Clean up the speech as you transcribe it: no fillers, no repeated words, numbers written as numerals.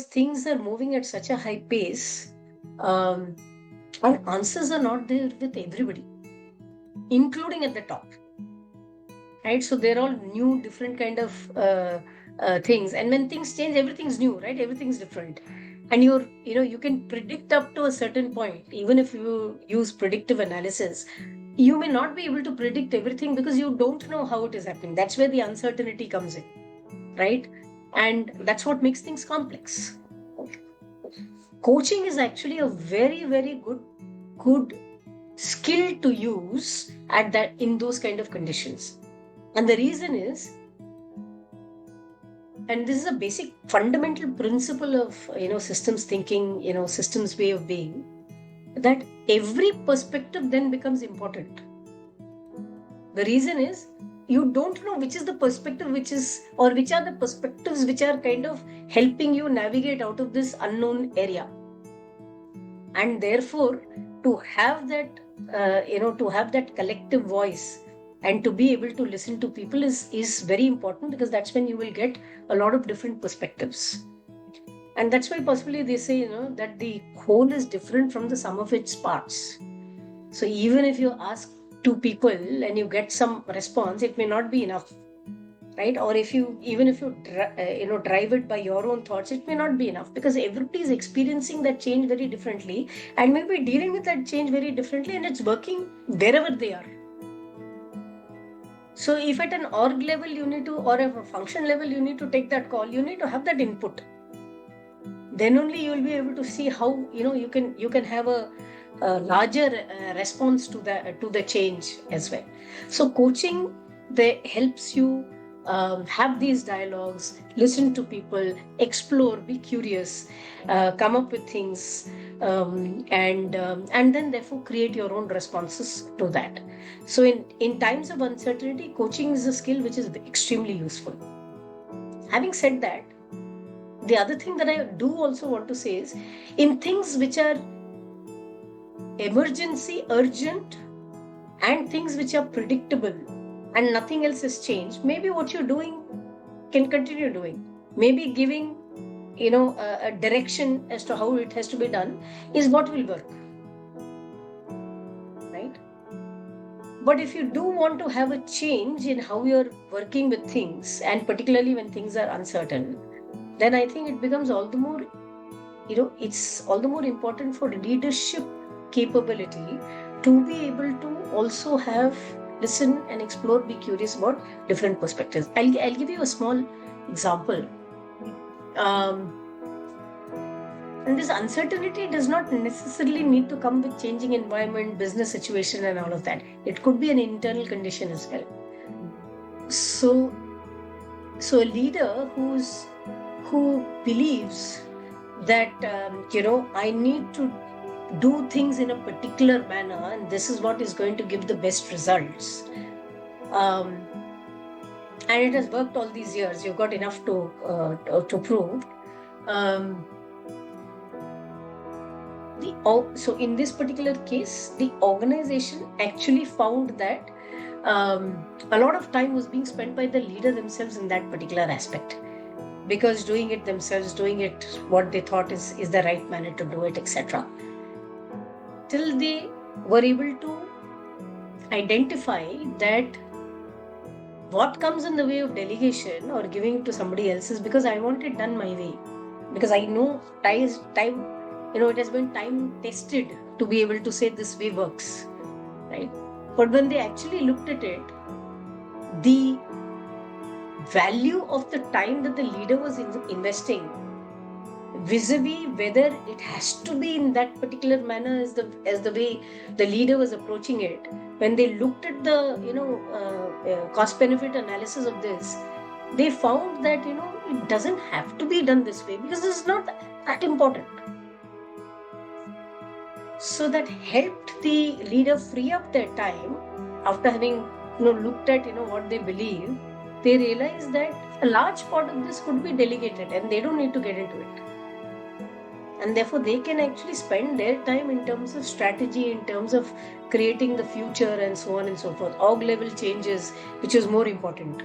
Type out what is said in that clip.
things are moving at such a high pace, and answers are not there with everybody, including at the top. Right? So they're all new, different kind of things. And when things change, everything's new, right? Everything's different. And you can predict up to a certain point, even if you use predictive analysis. You may not be able to predict everything because you don't know how it is happening. That's where the uncertainty comes in, right? And that's what makes things complex. Coaching is actually a very, very good skill to use at that in those kind of conditions. And the reason is, and this is a basic fundamental principle of systems thinking, systems way of being, that every perspective then becomes important. The reason is, you don't know which is the perspective which are the perspectives which are kind of helping you navigate out of this unknown area. And therefore, to have that collective voice and to be able to listen to people is very important, because that's when you will get a lot of different perspectives. And that's why possibly they say, that the whole is different from the sum of its parts. So even if you ask two people and you get some response, it may not be enough, right? Or if you drive it by your own thoughts, it may not be enough, because everybody is experiencing that change very differently and maybe dealing with that change very differently, and it's working wherever they are. So if at an org level you need to, or a function level you need to take that call, you need to have that input. Then only you will be able to see how you can have a larger response to the change as well. So coaching helps you have these dialogues, listen to people, explore, be curious, come up with things, and then therefore create your own responses to that. So in times of uncertainty, coaching is a skill which is extremely useful. Having said that, the other thing that I do also want to say is, in things which are emergency, urgent, and things which are predictable and nothing else has changed, maybe what you're doing can continue doing. Maybe giving a direction as to how it has to be done is what will work, right? But if you do want to have a change in how you're working with things, and particularly when things are uncertain, then I think it becomes all the more, it's all the more important for leadership capability to be able to also listen and explore, be curious about different perspectives. I'll give you a small example. And this uncertainty does not necessarily need to come with changing environment, business situation, and all of that. It could be an internal condition as well. So a leader who believes that I need to do things in a particular manner, and this is what is going to give the best results, and it has worked all these years. You've got enough to prove. So in this particular case, the organization actually found that a lot of time was being spent by the leader themselves in that particular aspect, because doing it themselves, doing it what they thought is the right manner to do it, etc. Till they were able to identify that what comes in the way of delegation or giving it to somebody else is because I want it done my way, because I know time it has been time tested to be able to say this way works, right? But when they actually looked at it, the value of the time that the leader was investing vis-a-vis whether it has to be in that particular manner as the way the leader was approaching it, when they looked at the cost benefit analysis of this, they found that it doesn't have to be done this way, because this is not that important. So that helped the leader free up their time. After having looked at what they believe, they realize that a large part of this could be delegated and they don't need to get into it. And therefore they can actually spend their time in terms of strategy, in terms of creating the future and so on and so forth. Org level changes, which is more important.